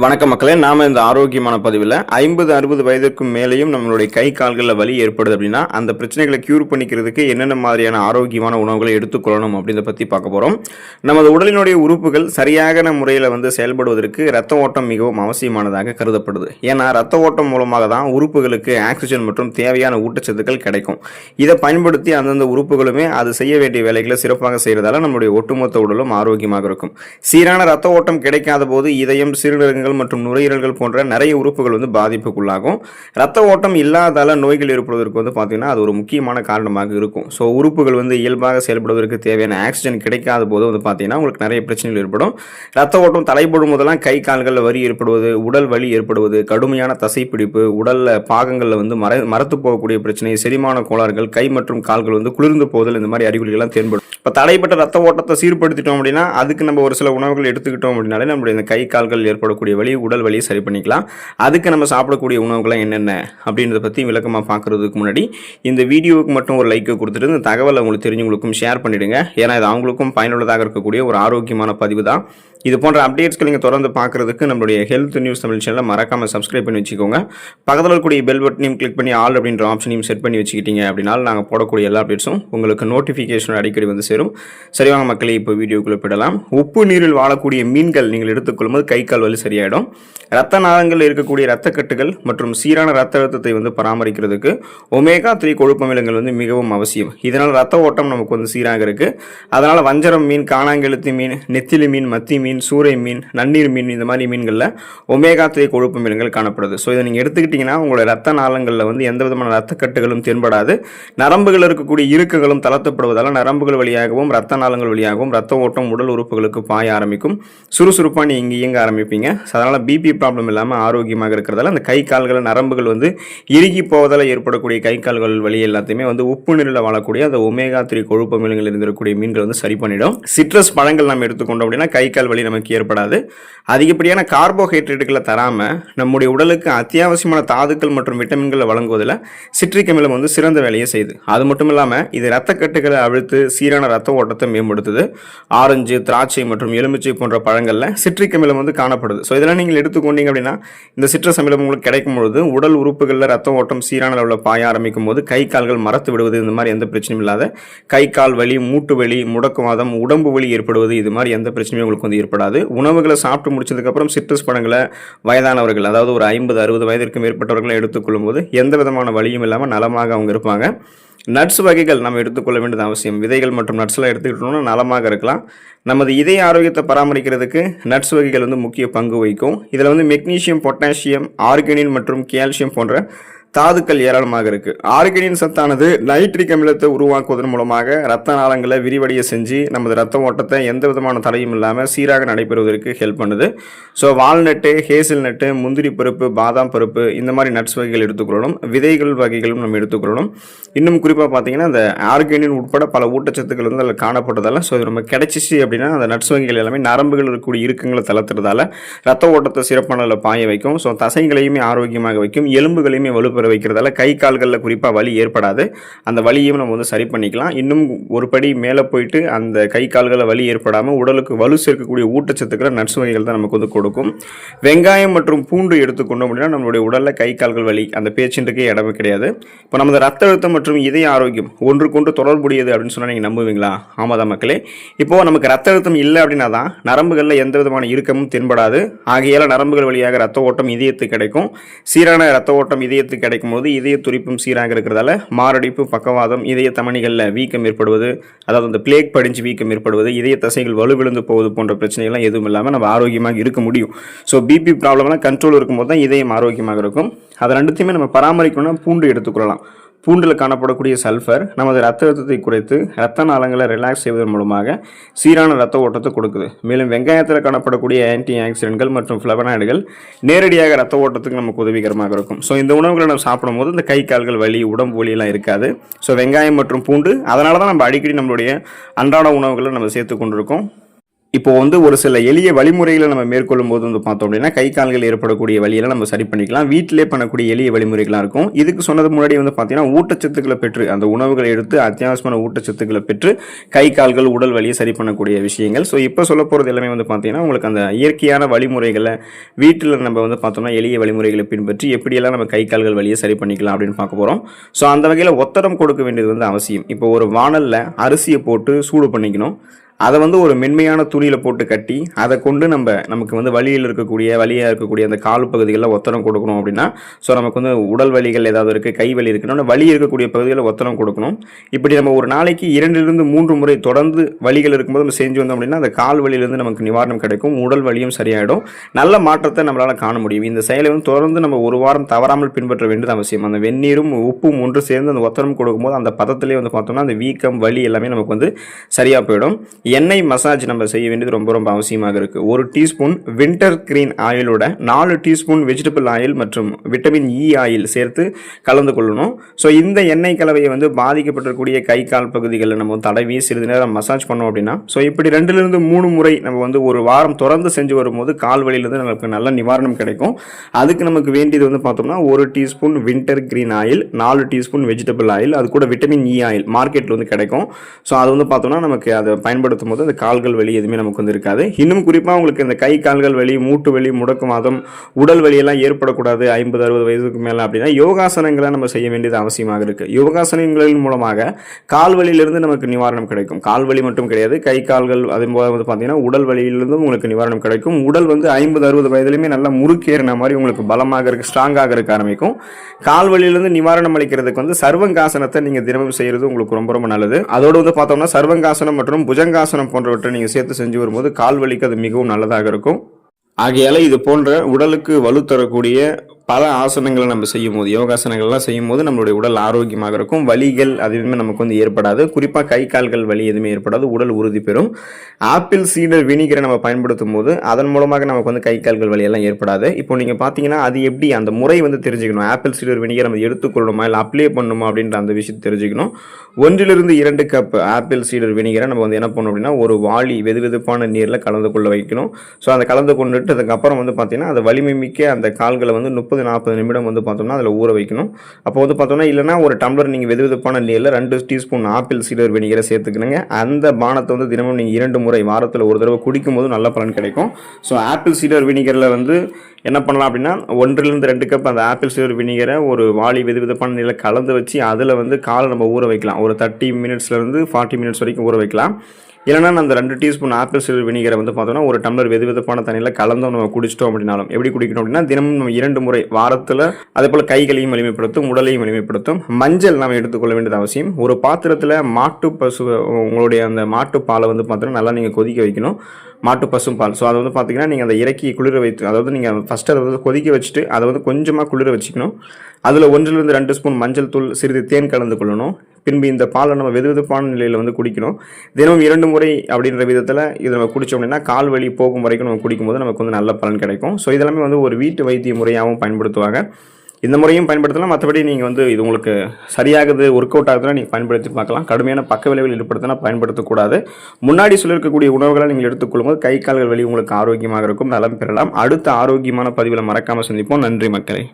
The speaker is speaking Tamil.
வணக்கம் மக்களே, நாம இந்த ஆரோக்கியமான பதிவில் 50-60 வயதிற்கும் மேலேயும் நம்மளுடைய கை கால்களில் வலி ஏற்படுது அப்படின்னா அந்த பிரச்சனைகளை கியூர் பண்ணிக்கிறதுக்கு என்னென்ன மாதிரியான ஆரோக்கியமான உணவுகளை எடுத்துக்கொள்ளணும் அப்படின்றத பற்றி பார்க்க போகிறோம். நமது உடலினுடைய உறுப்புகள் சரியான முறையில் செயல்படுவதற்கு ரத்த ஓட்டம் மிகவும் அவசியமானதாக கருதப்படுது. ஏன்னா ரத்த ஓட்டம் மூலமாக தான் உறுப்புகளுக்கு ஆக்சிஜன் மற்றும் தேவையான ஊட்டச்சத்துக்கள் கிடைக்கும். இதை பயன்படுத்தி அந்தந்த உறுப்புகளுமே அது செய்ய வேண்டிய வேலைகளை சிறப்பாக செய்கிறதால நம்மளுடைய ஒட்டுமொத்த உடலும் ஆரோக்கியமாக இருக்கும். சீரான ரத்த ஓட்டம் கிடைக்காத போது இதயம், சிறுநீரகங்கள் மற்றும் நுரையீரல்கள் போன்ற நிறைய உறுப்புகள் பாதிப்புக்குள்ளாகும். ரத்த ஓட்டம் இல்லாதால நோய்கள் ஏற்படுவதற்கு பார்த்தீங்கன்னா அது ஒரு முக்கியமான காரணமாக இருக்கும். ஸோ உறுப்புகள் இயல்பாக செயல்படுவதற்கு தேவையான ஆக்சிஜன் கிடைக்காத போது பார்த்தீங்கன்னா உங்களுக்கு நிறைய பிரச்சனைகள் ஏற்படும். ரத்த ஓட்டம் தலைப்படும் போதெல்லாம் கை கால்களில் வலி ஏற்படுவது, உடல் வலி ஏற்படுவது, கடுமையான தசைப்பிடிப்பு, உடல்ல பாகங்களில் மரத்து போகக்கூடிய பிரச்சனை, செரிமான கோளாறுகள், கை மற்றும் கால்கள் குளிர்ந்து போதல், இந்த மாதிரி அறிகுறிகள்லாம் தென்படும். இப்போ தடைப்பட்ட ரத்த ஓட்டத்தை சீர்படுத்திட்டோம் அப்படின்னா அதுக்கு நம்ம ஒரு சில உணவுகள் எடுத்துக்கிட்டோம் அப்படின்னாலே நம்மளுடைய இந்த கை கால்கள் ஏற்படக்கூடிய வலி, உடல் வலியை சரி பண்ணிக்கலாம். அதுக்கு நம்ம சாப்பிடக்கூடிய உணவுகள்லாம் என்னென்ன அப்படின்றத பற்றி விளக்கமாக பார்க்குறதுக்கு முன்னாடி இந்த வீடியோவுக்கு மட்டும் ஒரு லைக்கை கொடுத்துட்டு இந்த தகவலை உங்களுக்கு தெரிஞ்சவங்களுக்கும் ஷேர் பண்ணிவிடுங்க. ஏன்னா இது அவங்களுக்கும் பயனுள்ளதாக இருக்கக்கூடிய ஒரு ஆரோக்கியமான பதிவு தான். இது போன்ற அப்டேட்ஸ்க்கு நீங்கள் தொடர்ந்து பார்க்குறதுக்கு நம்மளுடைய ஹெல்த் நியூஸ் தமிழ் சேனலை மறக்காமல் சப்ஸ்கிரைப் பண்ணி வச்சுக்கோங்க. பக்கத்தில் இருக்கக்கூடிய பெல் பட்டனையும் கிளிக் பண்ணி ஆல் அப்படின்ற ஆப்ஷனையும் செட் பண்ணி வச்சுக்கிட்டீங்க அப்படின்னா நாங்கள் போடக்கூடிய எல்லா அப்டேட்ஸும் உங்களுக்கு நோட்டிஃபிகேஷன் அடிக்கடி சேரும். சரி வாங்க மக்களே, இப்போ வீடியோக்குள்ளே போயிடலாம். உப்பு நீரில் வாழக்கூடிய மீன்கள் நீங்கள் எடுத்துக்கொள்ளும்போது கை கால் வலி சரியாயிடும். ரத்த நாளங்களில் இருக்கக்கூடிய ரத்தக்கட்டுகள் மற்றும் சீரான ரத்த அழுத்தத்தை பராமரிக்கிறதுக்கு ஒமேகா 3 கொழுப்பு அமிலங்கள் மிகவும் அவசியம். இதனால் ரத்த ஓட்டம் நமக்கு சீராக இருக்கு. அதனால வஞ்சரம் மீன், காணாங்கெழுத்து மீன், நெத்திலி மீன், மத்தி மீன், சூறை மீன், நன்னீர் மீன், இந்த மாதிரி மீன்களில் ஒமேகா 3 கொழுப்பு அமிலங்கள் காணப்படுது. ஸோ இதை நீங்கள் எடுத்துக்கிட்டீங்கன்னா உங்களுடைய ரத்த நாளங்களில் எந்த விதமான ரத்தக்கட்டுகளும் தென்படாது. நரம்புகள் இருக்கக்கூடிய இறுக்கங்களும் தளர்த்தப்படுவதால் நரம்புகள் வழியாகவும் ரத்த நாளங்கள் வழியாகவும் ரத்த ஓட்டம் உடல் உறுப்புகளுக்கு பாய ஆரம்பிக்கும். சுறுசுறுப்பாக நீங்கள் இயங்க ஆரம்பிப்பீங்க. அதனால் பிபி ப்ராப்ளம் இல்லாமல் ஆரோக்கியமாக இருக்கிறதால அந்த கை கால்கள் நரம்புகள் இறுகி போவதால் ஏற்படக்கூடிய கை கால்கள் வலி எல்லாத்தையுமே உப்பு நீரில் வாழக்கூடிய அந்த ஒமேகா 3 கொழுப்பு அமிலங்கள் இருந்திருக்கக்கூடிய மீன்கள் சரி பண்ணிடும். சிட்ரஸ் பழங்கள் நம்ம எடுத்துக்கொண்டோம் அப்படின்னா கை கால் வலி நமக்கு ஏற்படாது. அதிகப்படியான கார்போஹைட்ரேட்டுகளை தராமல் நம்முடைய உடலுக்கு அத்தியாவசியமான தாதுக்கள் மற்றும் விட்டமின்களை வழங்குவதில் சிட்ரிக் அமிலம் சிறந்த வேலையை செய்யுது. அது மட்டும் இல்லாமல் இது ரத்தக்கட்டுகளை அழுத்து சீரான ரத்த ஓட்டத்தை மேம்படுத்துது. ஆரஞ்சு, திராட்சை மற்றும் எலுமிச்சை போன்ற பழங்களில் சிட்ரிக் அமிலம் காணப்படுது. ஸோ இதெல்லாம் நீங்கள் எடுத்துக்கொண்டீங்க அப்படின்னா இந்த சிட்ரஸ் அமிலம் உங்களுக்கு கிடைக்கும் பொழுது உடல் உறுப்புகளில் ரத்த ஓட்டம் சீரான அளவில் பாய ஆரம்பிக்கும் போது கை கால்கள் மரத்து விடுவது, இந்த மாதிரி எந்த பிரச்சனையும் இல்லாத கை கால் வலி, மூட்டு வலி, முடக்குவாதம், உடம்பு வலி ஏற்படுவது, இது மாதிரி எந்த பிரச்சனையும் உங்களுக்கு ஏற்படாது. உணவுகளை சாப்பிட்டு முடிச்சதுக்கப்புறம் சிட்ரஸ் பழங்களை வயதானவர்கள், அதாவது ஒரு 50-60 வயதிற்கு மேற்பட்டவர்களை எடுத்துக்கொள்ளும் போது எந்த விதமான வலியும் இல்லாமல் நலமாக அவங்க இருப்பாங்க. நட்ஸ் வகைகள் நம்ம எடுத்துக்கொள்ள வேண்டியது அவசியம். விதைகள் மற்றும் நட்ஸ்லாம் எடுத்துக்கிட்டோம்னா நலமாக இருக்கலாம். நமது இதய ஆரோக்கியத்தை பராமரிக்கிறதுக்கு நட்ஸ் வகைகள் முக்கிய பங்கு வகிக்கும். இதில் மெக்னீசியம், பொட்டாசியம், ஆர்கனின் மற்றும் கால்சியம் போன்ற தாதுக்கள் ஏராளமாக இருக்கு. ஆர்கனின் சத்தானது நைட்ரிக் அமிலத்தை உருவாக்குவதன் மூலமாக ரத்த நாளங்களை விரிவடைய செஞ்சு நமது ரத்த ஓட்டத்தை எந்த விதமான தடையும் இல்லாமல் சீராக நடைபெறுவதற்கு ஹெல்ப் பண்ணுது. ஸோ வால்நட்டு, ஹேசல் நட்டு, முந்திரி பருப்பு, பாதாம் பருப்பு, இந்த மாதிரி நட்ஸ் வகைகள் எடுத்துக்கொள்ளணும். விதைகள் வகைகளும் நம்ம எடுத்துக்கொள்ளணும். இன்னும் குறிப்பாக பார்த்தீங்கன்னா அந்த ஆர்கனின் உட்பட பல ஊட்டச்சத்துக்கள் அதில் காணப்பட்டதால ஸோ இது நம்ம கிடைச்சிச்சு அப்படின்னா அந்த நட்ஸ் வகைகள் எல்லாமே நரம்புகள் இருக்கக்கூடிய இறுக்கங்களை தளர்த்துறதால ரத்த ஓட்டத்தை சிறப்பான பாய வைக்கும். ஸோ தசைகளையுமே ஆரோக்கியமாக வைக்கும், எலும்புகளையுமே வலுப்பெற வைக்கிறதால கை கால்களில் குறிப்பாக வலி ஏற்படாது. அந்த வலியையும் நம்ம சரி பண்ணிக்கலாம். இன்னும் ஒரு படி மேலே போயிட்டு அந்த கை கால்களில் வலி ஏற்படாமல் உடலுக்கு வலு சேர்க்கக்கூடிய ஊட்டச்சத்துக்களை நட்ஸ் வகைகள் தான் நமக்கு கொடுக்கும். வெங்காயம் மற்றும் பூண்டு எடுத்துக்கொண்டோம் அப்படின்னா நம்மளுடைய உடலில் கை கால்கள் வலி அந்த பேச்சுன்றக்கே இடமே கிடையாது. இப்போ நமது ரத்த அழுத்தம் மற்றும் இதய ஆரோக்கியம் ஒன்றுக்கொன்று தொடர்புடையது அப்படின்னு சொன்னால் நீங்கள் நம்புவீங்களா? ஆமாதான் மக்களே. இப்போ நமக்கு ரத்த அழுத்தம் இல்லை அப்படின்னா தான் நரம்புகளில் எந்த விதமான இறுக்கமும் தென்படாது. ஆகையால் நரம்புகள் வழியாக ரத்த ஓட்டம் இதயத்துக்கு கிடைக்கும். சீரான ரத்த ஓட்டம் இதயத்துக்கு கிடைக்கும் போது இதய துடிப்பும் சீராக இருக்கிறதால மாரடைப்பு, பக்கவாதம், இதய தமனிகளில் வீக்கம் ஏற்படுவது, அதாவது அந்த பிளேக் படிஞ்சு வீக்கம் ஏற்படுவது, இதய தசைகள் வலுவிழந்து போவது போன்ற பிரச்சனைகள்லாம் எதுவும் இல்லாமல் நம்ம ஆரோக்கியமாக இருக்க முடியும். ஸோ பிபி ப்ராப்ளம்லாம் கண்ட்ரோல் இருக்கும்போது தான் இதயம் ஆரோக்கியமாக இருக்கும். அதை ரெண்டுத்தையுமே நம்ம பராமரிக்கணும்னா பூண்டு எடுத்துக்கொள்ளலாம். பூண்டில் காணப்படக்கூடிய சல்ஃபர் நமது ரத்த அழுத்தத்தை குறைத்து ரத்த நாளங்களை ரிலாக்ஸ் செய்வதன் மூலமாக சீரான ரத்த ஓட்டத்தை கொடுக்குது. மேலும் வெங்காயத்தில் காணப்படக்கூடிய ஆன்டி ஆக்சிடென்ட்கள் மற்றும் ஃப்ளவனாய்டுகள் நேரடியாக ரத்த ஓட்டத்துக்கு நமக்கு உதவிகரமாக இருக்கும். ஸோ இந்த உணவுகளை நம்ம சாப்பிடும்போது இந்த கை கால்கள் வலி, உடம்பு வலியெல்லாம் இருக்காது. ஸோ வெங்காயம் மற்றும் பூண்டு, அதனால தான் நம்ம அடிக்கடி நம்மளுடைய அன்றாட உணவுகளை நம்ம சேர்த்து கொண்டிருக்கோம். இப்போ வந்து ஒரு சில எளிய வழிமுறைகளை நம்ம மேற்கொள்ளும் போது வந்து பார்த்தோம் அப்படின்னா கை கால்கள் ஏற்படக்கூடிய வழியெல்லாம் நம்ம சரி பண்ணிக்கலாம். வீட்டிலே பண்ணக்கூடிய எளிய வழிமுறைகளாக இருக்கும். இதுக்கு சொன்னது முன்னாடி வந்து பார்த்தீங்கன்னா ஊட்டச்சத்துக்களை பெற்று அந்த உணவுகளை எடுத்து அத்தியாவசியமான ஊட்டச்சத்துக்களை பெற்று கை கால்கள் உடல் வலியை சரி பண்ணக்கூடிய விஷயங்கள். ஸோ இப்போ சொல்ல போகிறது எல்லாமே வந்து பார்த்தீங்கன்னா உங்களுக்கு அந்த இயற்கையான வழிமுறைகளை வீட்டில் நம்ம வந்து பார்த்தோம்னா எளிய வழிமுறைகளை பின்பற்றி எப்படியெல்லாம் நம்ம கை கால்கள் வலியை சரி பண்ணிக்கலாம் அப்படின்னு பார்க்க போகிறோம். ஸோ அந்த வகையில் ஒத்தடம் கொடுக்க வேண்டியது வந்து அவசியம். இப்போ ஒரு வாணலில் அரிசியை போட்டு சூடு பண்ணிக்கணும். அதை வந்து ஒரு மென்மையான துணியில் போட்டு கட்டி அதை கொண்டு நமக்கு வந்து வலியாக இருக்கக்கூடிய அந்த கால் பகுதிகளில் ஒத்தடம் கொடுக்கணும் அப்படின்னா, ஸோ நமக்கு வந்து உடல் வலிகள் ஏதாவது இருக்குது, கை வலி இருக்குன்னா வலி இருக்கக்கூடிய பகுதிகளில் ஒத்தடம் கொடுக்கணும். இப்படி நம்ம ஒரு நாளைக்கு 2-3 முறை தொடர்ந்து வலிகள் இருக்கும்போது நம்ம செஞ்சு வந்தோம் அப்படின்னா அந்த கால் வலியிலிருந்து நமக்கு நிவாரணம் கிடைக்கும், உடல் வலியும் சரியாயிடும், நல்ல மாற்றத்தை நம்மளால் காண முடியும். இந்த செயலை வந்து தொடர்ந்து நம்ம ஒரு வாரம் தவறாமல் பின்பற்ற வேண்டியது அவசியம். அந்த வெந்நீரும் உப்பும் ஒன்று சேர்ந்து அந்த ஒத்தடம் கொடுக்கும்போது அந்த பதத்திலே வந்து பார்த்தோம்னா அந்த வீக்கம் வலி எல்லாமே நமக்கு வந்து சரியாக போயிடும். எண்ணெய் மசாஜ் நம்ம செய்ய வேண்டியது ரொம்ப ரொம்ப அவசியமாக இருக்கு. 1 டீஸ்பூன் வின்டர் கிரீன் ஆயிலோட 4 டீஸ்பூன் வெஜிடபிள் ஆயில் மற்றும் விட்டமின் இ ஆயில் சேர்த்து கலந்து கொள்ளணும். ஸோ இந்த எண்ணெய் கலவையை வந்து பாதிக்கப்பட்டிருக்கக்கூடிய கை கால் பகுதிகளில் நம்ம தடவி சிறிது நேரம் மசாஜ் பண்ணோம் அப்படின்னா, ஸோ இப்படி 2-3 முறை நம்ம வந்து ஒரு வாரம் தொடர்ந்து செஞ்சு வரும்போது கால் வலியிலிருந்து நமக்கு நல்ல நிவாரணம் கிடைக்கும். அதுக்கு நமக்கு வேண்டியது வந்து பார்த்தோம்னா 1 teaspoon winter green oil, 4 teaspoon vegetable oil, அது கூட விட்டமின் இ ஆயில் மார்க்கெட்டில் வந்து கிடைக்கும். ஸோ அது வந்து பார்த்தோம்னா நமக்கு அதை பயன்படுத்தும் போது அந்த கால்கள் வலி எதுவுமே நமக்கு வந்து இருக்காது. இன்னும் குறிப்பாக உங்களுக்கு இந்த கை கால்கள் வலி, மூட்டு வலி, முடக்குவாதம், உடல் வலியெல்லாம் ஏற்படக்கூடாது 50-60 வயதுக்கு மேலே அப்படின்னா யோகாசனங்களை நம்ம செய்ய வேண்டியது அவசியமாக இருக்குது. யோகாசனங்களின் மூலமாக கால் வலியிலிருந்து நமக்கு நிவாரணம் கிடைக்கும். கால் வலி மட்டும் கிடையாது, கை கால்கள் அதே போல வந்து பார்த்தீங்கன்னா உடல் வலியிலிருந்தும் உங்களுக்கு நிவாரணம் கிடைக்கும். உடல் வந்து 50-60 வயதுலையுமே நல்லா முறுக்கேறின மாதிரி உங்களுக்கு பலமாக இருக்க ஸ்ட்ராங்காக இருக்க ஆரம்பிக்கும். கால் வலியிலிருந்து நிவாரணம் அளிக்கிறதுக்கு வந்து சர்வங்காசனத்தை நீங்கள் தினமும் செய்கிறது உங்களுக்கு ரொம்ப ரொம்ப நல்லது. அதோடு வந்து பார்த்தோம்னா சர்வங்காசனம் மற்றும் புஜங்காசனம் போன்றவற்றை நீங்கள் சேர்த்து செஞ்சு வரும்போது கால் வலிக்கு அது மிகவும் நல்லதாக இருக்கும். ஆகையால இது போன்ற உடலுக்கு வலு தரக்கூடிய பல ஆசனங்களை நம்ம செய்யும் போது, யோகாசனங்கள்லாம் செய்யும் போது நம்மளுடைய உடல் ஆரோக்கியமாக இருக்கும். வலிகள் அதுவுமே நமக்கு வந்து ஏற்படாது. குறிப்பாக கை கால்கள் வலி எதுவுமே ஏற்படாது, உடல் உறுதி பெறும். ஆப்பிள் சீடர் வினிகரை நம்ம பயன்படுத்தும் போது அதன் மூலமாக நமக்கு வந்து கை கால்கள் வலியெல்லாம் ஏற்படாது. இப்போ நீங்கள் பார்த்தீங்கன்னா அது எப்படி அந்த முறை வந்து தெரிஞ்சுக்கணும். ஆப்பிள் சீடர் வினிகர் நம்ம எடுத்துக்கொள்ளணுமா இல்லை அப்ளை பண்ணணுமா அப்படின்ற அந்த விஷயத்தை தெரிஞ்சுக்கணும். 1-2 கப் ஆப்பிள் சீடர் வினிகரை நம்ம வந்து என்ன பண்ணணும் அப்படின்னா ஒரு வாளி வெதுவெதுப்பான நீரில் கலந்து கொள்ள வைக்கணும். ஸோ அதை கலந்து கொண்டுட்டு அதுக்கப்புறம் வந்து பார்த்தீங்கன்னா அந்த வலிமை மிக்க அந்த கால்களை வந்து 30-40 நிமிடம் வந்து பார்த்தோம்னா அதில் ஊற வைக்கணும். அப்போ வந்து பார்த்தோம்னா இல்லைனா ஒரு டம்ளர் நீங்கள் வெதுவெதுப்பான நீரில் 2 டீஸ்பூன் ஆப்பிள் சீடர் வினிகரை சேர்த்துக்கணுங்க. அந்த பானத்தை வந்து தினமும் நீங்கள் 2 முறை வாரத்தில் ஒரு தடவை குடிக்கும் போது நல்ல பலன் கிடைக்கும். ஸோ ஆப்பிள் சீடர் வினிகரில் வந்து என்ன பண்ணலாம் அப்படின்னா 1-2 கப் அந்த ஆப்பிள் சீடர் வினிகரை ஒரு வாளி வெதுவெதுப்பான நீரில் கலந்து வச்சு அதில் வந்து காலை நம்ம ஊற வைக்கலாம். ஒரு 30 மினிட்ஸ்லேருந்து 40 மினிட்ஸ் வரைக்கும் ஊற வைக்கலாம். இல்லைனா அந்த 2 டீஸ்பூன் ஆப்பிள் சீடர் வினிகரை வந்து பார்த்தோம்னா ஒரு டம்ளர் வெதுவெதுப்பான தண்ணியில் கலந்து நம்ம குடிச்சிட்டோம் அப்படின்னாலும், எப்படி குடிக்கணும் அப்படின்னா தினமும் நம்ம 2 முறை வாரத்தில், அதே போல் கைகளையும் வலிமைப்படுத்தும், உடலையும் வலிமைப்படுத்தும். மஞ்சள் நம்ம எடுத்துக்கொள்ள வேண்டியது அவசியம். ஒரு பாத்திரத்தில் மாட்டு பசு உங்களுடைய அந்த மாட்டு பாலை வந்து பார்த்தோன்னா நல்லா நீங்கள் கொதிக்க வைக்கணும். மாட்டு பசும் பால். ஸோ அதை வந்து பார்த்தீங்கன்னா நீங்கள் அந்த இறக்கி குளிர வைத்து, அதாவது நீங்கள் ஃபஸ்ட்டு அதை வந்து கொதிக்க வச்சுட்டு அதை வந்து கொஞ்சமாக குளிர வச்சுக்கணும். அதில் 1-2 ஸ்பூன் மஞ்சள் தூள், சிறிது தேன் கலந்து கொள்ளணும். பின்பு இந்த பாலை நம்ம வெதுவெதுப்பான நிலையில் வந்து குடிக்கணும். தினமும் 2 முறை அப்படின்ற விதத்தில் இதை நம்ம குடித்தோம் அப்படின்னா கால் வலி போகும் வரைக்கும் நம்ம குடிக்கும்போது நமக்கு வந்து நல்ல பலன் கிடைக்கும். ஸோ இதெல்லாமே வந்து ஒரு வீட்டு வைத்திய முறையாகவும் பயன்படுத்துவாங்க. இந்த முறையும் பயன்படுத்தலாம். மற்றபடி நீங்கள் வந்து இது உங்களுக்கு சரியாகுது, ஒர்க் அவுட் ஆகுதுன்னா நீங்கள் பயன்படுத்தி பார்க்கலாம். கடுமையான பக்க விளைவுகள் ஏற்படுத்தினா பயன்படுத்தக்கூடாது. முன்னாடி சொல்லியிருக்கக்கூடிய உணவுகளை நீங்கள் எடுத்துக்கொள்ளும்போது கை கால்கள் வலி உங்களுக்கு ஆரோக்கியமாக இருக்கும், நலம் பெறலாம். அடுத்த ஆரோக்கியமான பதிவில் மறக்காமல் சந்திப்போம். நன்றி மக்களே.